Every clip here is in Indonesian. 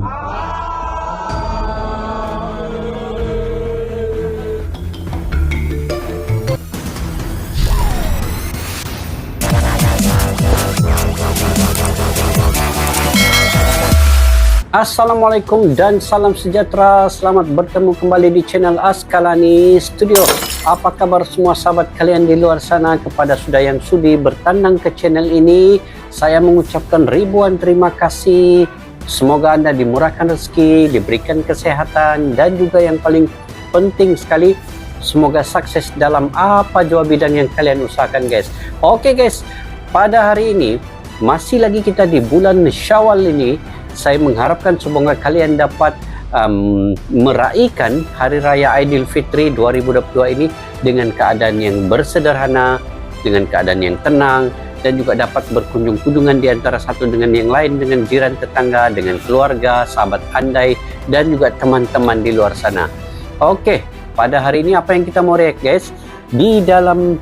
Assalamualaikum dan salam sejahtera. Selamat bertemu kembali di channel Askalani Studio. Apa kabar semua sahabat kalian di luar sana? Kepada sudah yang sudi bertandang ke channel ini, saya mengucapkan ribuan terima kasih. Semoga Anda dimurahkan rezeki, diberikan kesehatan, dan juga yang paling penting sekali, semoga sukses dalam apa jua bidang yang kalian usahakan, guys. Oke guys, pada hari ini masih lagi kita di bulan Syawal ini. Saya mengharapkan semoga kalian dapat meraihkan Hari Raya Aidilfitri 2022 ini dengan keadaan yang bersederhana, dengan keadaan yang tenang, dan juga dapat berkunjung-kunjungan di antara satu dengan yang lain, dengan jiran tetangga, dengan keluarga, sahabat andai, dan juga teman-teman di luar sana. Oke, pada hari ini apa yang kita mau react, guys? Di dalam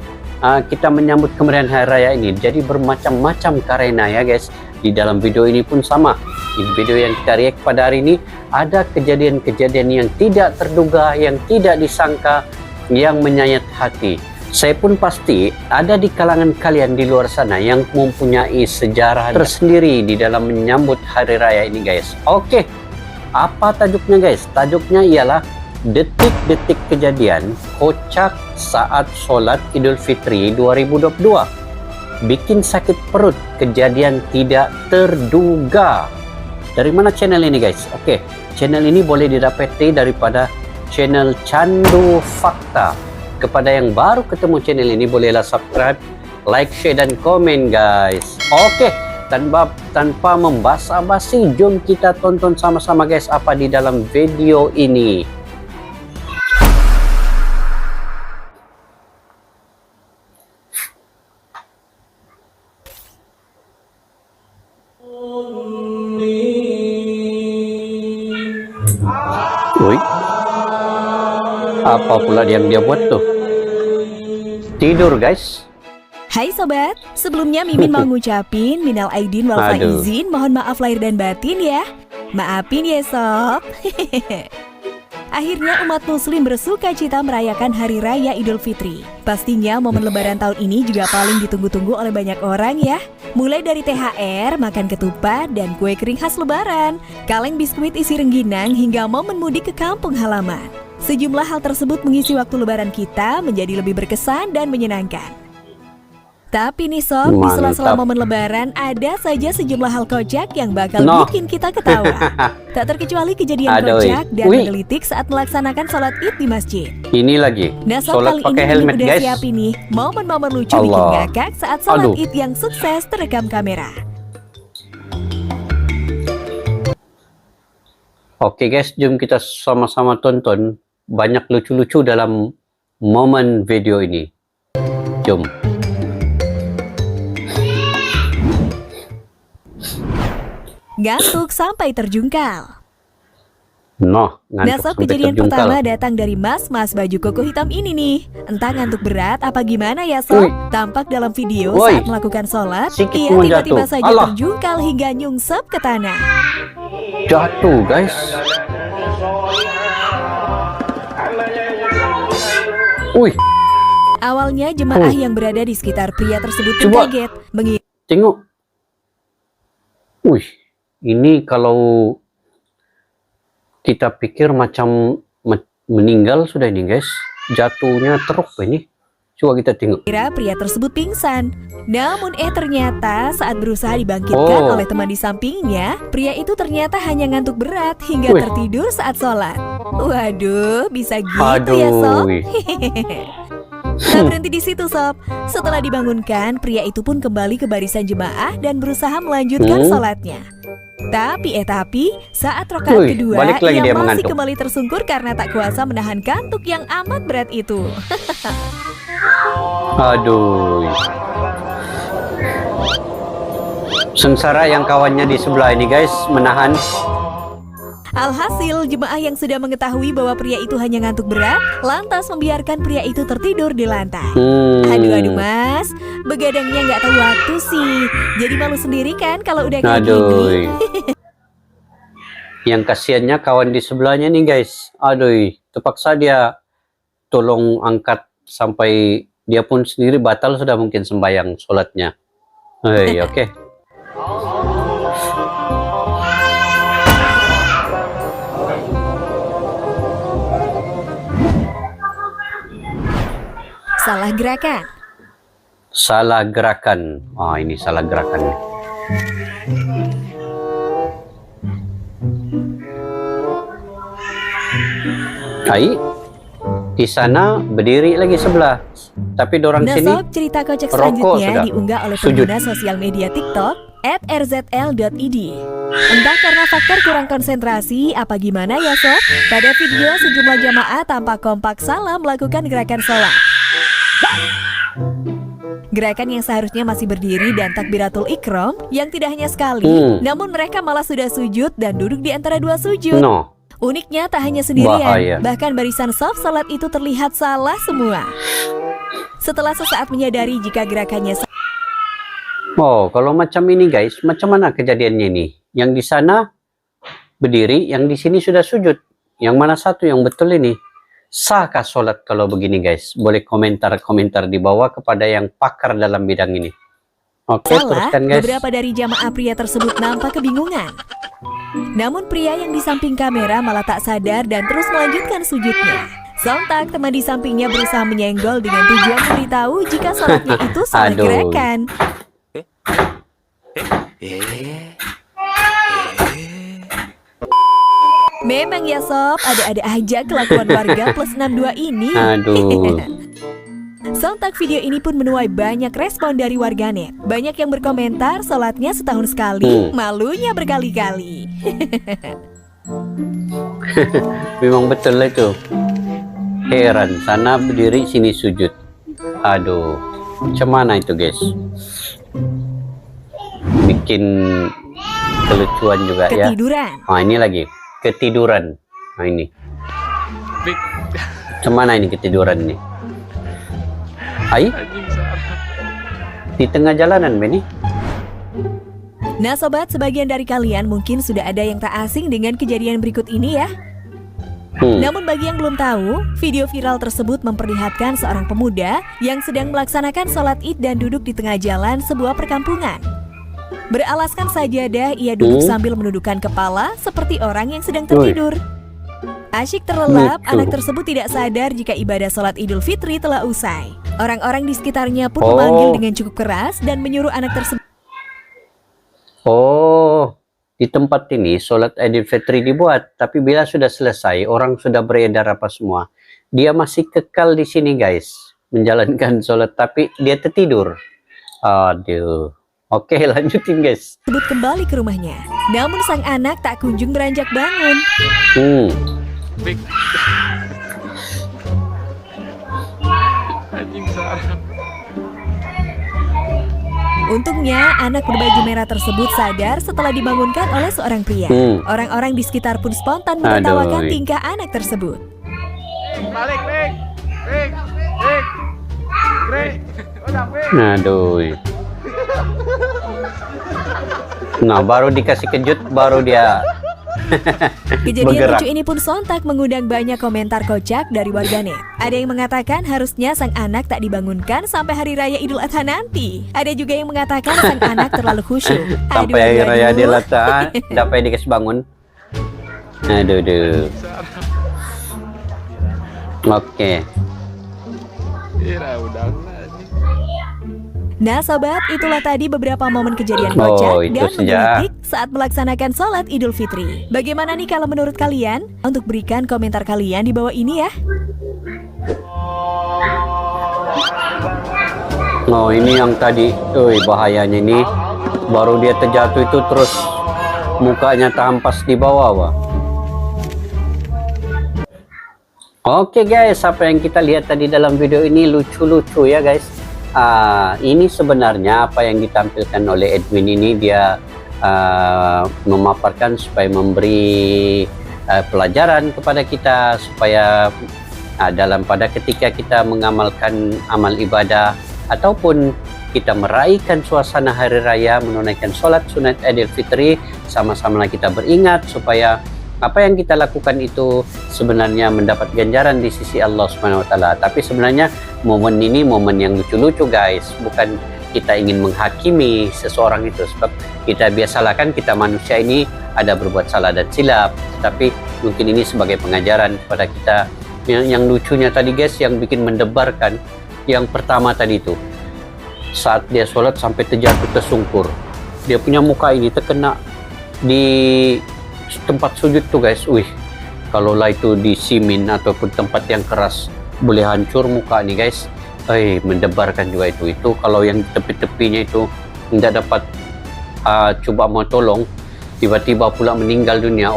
kita menyambut kemeriahan Hari Raya ini, jadi bermacam-macam karena ya guys. Di dalam video ini pun sama. Di video yang kita react pada hari ini ada kejadian-kejadian yang tidak terduga, yang tidak disangka, yang menyayat hati. Saya pun pasti ada di kalangan kalian di luar sana yang mempunyai sejarah tersendiri di dalam menyambut Hari Raya ini, guys. Oke, apa tajuknya, guys? Tajuknya ialah detik-detik kejadian kocak saat sholat Idul Fitri 2022. Bikin sakit perut, kejadian tidak terduga. Dari mana channel ini, guys? Oke, channel ini boleh didapati daripada channel Candu Fakta. Kepada yang baru ketemu channel ini, bolehlah subscribe, like, share, dan komen, guys. Oke, tanpa membasa-basi, jom kita tonton sama-sama, guys, apa di dalam video ini. Woi, apa pula yang dia buat tuh? Tidur, guys. Hai sobat, sebelumnya Mimin mau ngucapin minal aidin wal faizin, mohon maaf lahir dan batin ya. Maafin ya sob. Akhirnya umat muslim bersuka cita merayakan Hari Raya Idul Fitri. Pastinya momen lebaran tahun ini juga paling ditunggu-tunggu oleh banyak orang ya. Mulai dari THR, makan ketupat, dan kue kering khas lebaran, kaleng biskuit isi rengginang, hingga momen mudik ke kampung halaman. Sejumlah hal tersebut mengisi waktu lebaran kita menjadi lebih berkesan dan menyenangkan. Tapi nih sob, di sela-sela momen lebaran ada saja sejumlah hal kocak yang bakal bikin kita ketawa. Tak terkecuali kejadian kocak dan menggelitik saat melaksanakan sholat id di masjid. Ini lagi, nah sob, kali ini helmet, udah guys. Siap ini momen-momen lucu bikin ngakak saat sholat id yang sukses terekam kamera. Oke guys, jom kita sama-sama tonton banyak lucu-lucu dalam momen video ini. Jom. Ngantuk sampai terjungkal. Nah sob, kejadian pertama datang dari mas-mas baju koko hitam ini nih. Entah ngantuk berat apa gimana ya sob. Tampak dalam video saat melakukan sholat, ia tiba-tiba saja terjungkal hingga nyungsep ke tanah. Jatuh, guys. Awalnya jemaah yang berada di sekitar pria tersebut kaget. Tengok. Ini kalau kita pikir macam meninggal sudah ini, guys. Jatuhnya teruk ini. Coba kita tengok. Kira pria tersebut pingsan. Namun ternyata saat berusaha dibangkitkan oleh teman di sampingnya, pria itu ternyata hanya ngantuk berat hingga tertidur saat sholat. Waduh, bisa gitu ya sob. Tak berhenti di situ sob. Setelah dibangunkan, pria itu pun kembali ke barisan jemaah dan berusaha melanjutkan sholatnya. Tapi saat rakaat kedua, ia masih kembali tersungkur karena tak kuasa menahan kantuk yang amat berat itu. Aduh, sengsara yang kawannya di sebelah ini, guys, menahan. Alhasil, jemaah yang sudah mengetahui bahwa pria itu hanya ngantuk berat, lantas membiarkan pria itu tertidur di lantai. Aduh mas, begadangnya nggak tahu waktu sih. Jadi malu sendiri kan kalau udah kayak gini. Yang kasihannya kawan di sebelahnya nih guys. Aduh, terpaksa dia tolong angkat sampai dia pun sendiri batal sudah mungkin sembahyang sholatnya. Oke. Salah gerakan. Salah gerakan. Ini salah gerakan. Di sana berdiri lagi sebelah. Tapi dorang Nah, sini sob, cerita kocak rokok selanjutnya sudah. diunggah oleh Sujud. pengguna sosial media TikTok @rzl.id. Entah karena faktor kurang konsentrasi apa gimana ya sob, pada video sejumlah jamaah tampak kompak salah melakukan gerakan sholat. Gerakan yang seharusnya masih berdiri dan takbiratul ikram yang tidak hanya sekali, namun mereka malah sudah sujud dan duduk di antara dua sujud. No. Uniknya tak hanya sendirian, Bahaya. bahkan barisan saf salat itu terlihat salah semua. Setelah sesaat menyadari jika gerakannya Kalau macam ini guys, macam mana kejadiannya ini? Yang di sana berdiri, yang di sini sudah sujud. Yang mana satu yang betul ini? Sahkah sholat kalau begini guys? Boleh komentar-komentar di bawah kepada yang pakar dalam bidang ini. Oke, salah, teruskan guys. beberapa dari jamaah pria tersebut nampak kebingungan. Namun pria yang di samping kamera malah tak sadar dan terus melanjutkan sujudnya. Sontak teman di sampingnya berusaha menyenggol dengan tujuan memberitahu jika sholatnya itu salah Aduh. gerakan. Memang ya sob, ada-ada aja kelakuan warga plus 62 ini. Aduh. Sontak video ini pun menuai banyak respon dari warganet. Banyak yang berkomentar sholatnya setahun sekali, malunya berkali-kali. Memang betul lah itu. Heran, sana berdiri, sini sujud. Aduh, macam mana itu guys? Bikin kelucuan juga ya. Ketiduran. Ini lagi, ketiduran. Nah ini. Macam mana ini ketiduran nih? Di tengah jalanan Benny. Nah sobat, sebagian dari kalian mungkin sudah ada yang tak asing dengan kejadian berikut ini ya. Namun bagi yang belum tahu, video viral tersebut memperlihatkan seorang pemuda yang sedang melaksanakan sholat id dan duduk di tengah jalan sebuah perkampungan. Beralaskan sajadah, ia duduk sambil menundukkan kepala seperti orang yang sedang tertidur. Asyik terlelap, anak tersebut tidak sadar jika ibadah sholat Idul Fitri telah usai. Orang-orang di sekitarnya pun memanggil dengan cukup keras dan menyuruh anak tersebut. Di tempat ini sholat Idul Fitri dibuat, tapi bila sudah selesai, orang sudah beredar apa semua, dia masih kekal di sini guys, menjalankan sholat, tapi dia tertidur. Aduh. Oke, lanjutin guys. Sebut kembali ke rumahnya. Namun sang anak tak kunjung beranjak bangun. Untungnya anak berbaju merah tersebut sadar setelah dibangunkan oleh seorang pria. Orang-orang di sekitar pun spontan menertawakan tingkah anak tersebut. Aduh. Nah, baru dikasih kejut, baru dia Kejadian bergerak. lucu ini pun sontak mengundang banyak komentar kocak dari warganet. Ada yang mengatakan harusnya sang anak tak dibangunkan sampai hari raya Idul Adha nanti. Ada juga yang mengatakan sang anak terlalu khusyuk. Sampai hari raya Idul Adha, dapat dikasih bangun. Aduh. Oke. Nah sobat, itulah tadi beberapa momen kejadian kocak itu dan saja. menggelitik saat melaksanakan sholat Idul Fitri. Bagaimana nih kalau menurut kalian? Untuk berikan komentar kalian di bawah ini ya. Ini yang tadi, bahayanya ini. Baru dia terjatuh itu terus mukanya terhampas di bawah, Wah. Oke guys, apa yang kita lihat tadi dalam video ini lucu-lucu ya guys. Ini sebenarnya apa yang ditampilkan oleh Edwin ini, dia memaparkan supaya memberi pelajaran kepada kita supaya ketika kita mengamalkan amal ibadah ataupun kita meraihkan suasana hari raya menunaikan sholat sunat Idul Fitri, sama-sama kita beringat supaya Apa yang kita lakukan itu sebenarnya mendapat ganjaran di sisi Allah Subhanahu wa taala. Tapi sebenarnya momen ini momen yang lucu-lucu guys, bukan kita ingin menghakimi seseorang itu, sebab kita biasalah kan, kita manusia ini ada berbuat salah dan silap, tapi mungkin ini sebagai pengajaran kepada kita. Yang lucunya tadi guys, yang bikin mendebarkan, yang pertama tadi itu saat dia sholat sampai terjatuh tersungkur, dia punya muka ini terkena di tempat sujud tuh guys. Wih, kalau lah itu di simin ataupun tempat yang keras boleh hancur muka nih guys. Mendebarkan juga itu. Itu kalau yang tepi-tepinya itu tidak dapat coba mau tolong, tiba-tiba pula meninggal dunia.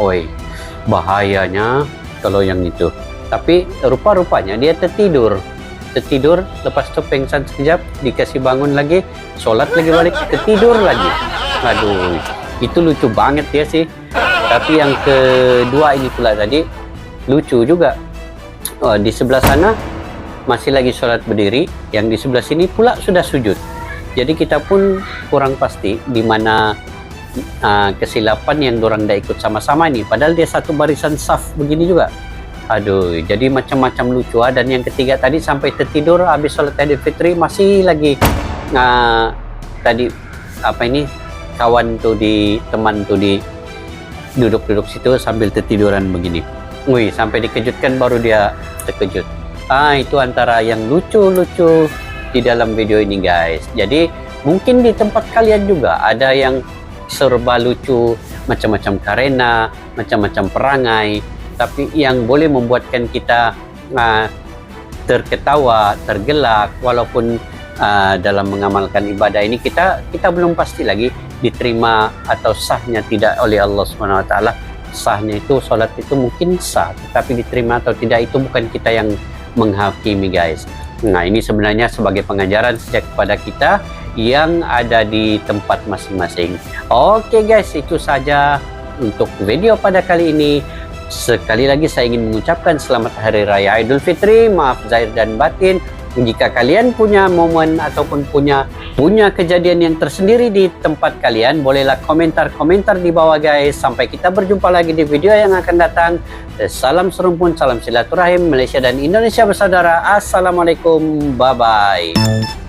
Bahayanya kalau yang itu. Tapi rupa-rupanya dia tertidur, lepas itu pingsan sekejap, dikasih bangun lagi, sholat lagi balik, tertidur lagi. Aduh, itu lucu banget ya sih. Tapi yang kedua ini pula tadi lucu juga. Di sebelah sana masih lagi sholat berdiri, yang di sebelah sini pula sudah sujud. Jadi kita pun kurang pasti di mana kesilapan yang dorang dah ikut sama-sama ini. Padahal dia satu barisan saf begini juga. Aduh, jadi macam-macam lucu. Dan yang ketiga tadi sampai tertidur habis sholat Idul Fitri, masih lagi tadi kawan tuh teman tuh di duduk-duduk situ sambil tertiduran begini. Wih, sampai dikejutkan baru dia terkejut. Itu antara yang lucu-lucu di dalam video ini guys. Jadi mungkin di tempat kalian juga ada yang serba lucu, macam-macam karena, macam-macam perangai, tapi yang boleh membuatkan kita terketawa, tergelak, walaupun dalam mengamalkan ibadah ini kita belum pasti lagi diterima atau sahnya tidak oleh Allah Subhanahu wa taala. Sahnya itu salat itu mungkin sah, tetapi diterima atau tidak itu bukan kita yang menghakimi guys. Nah, ini sebenarnya sebagai pengajaran sejak kepada kita yang ada di tempat masing-masing. Oke guys, itu saja untuk video pada kali ini. Sekali lagi saya ingin mengucapkan selamat Hari Raya Idul Fitri, maaf zahir dan batin. Jika kalian punya momen ataupun punya kejadian yang tersendiri di tempat kalian, bolehlah komentar di bawah guys. Sampai kita berjumpa lagi di video yang akan datang. Salam serumpun, salam silaturahim, Malaysia dan Indonesia bersaudara. Assalamualaikum, bye-bye.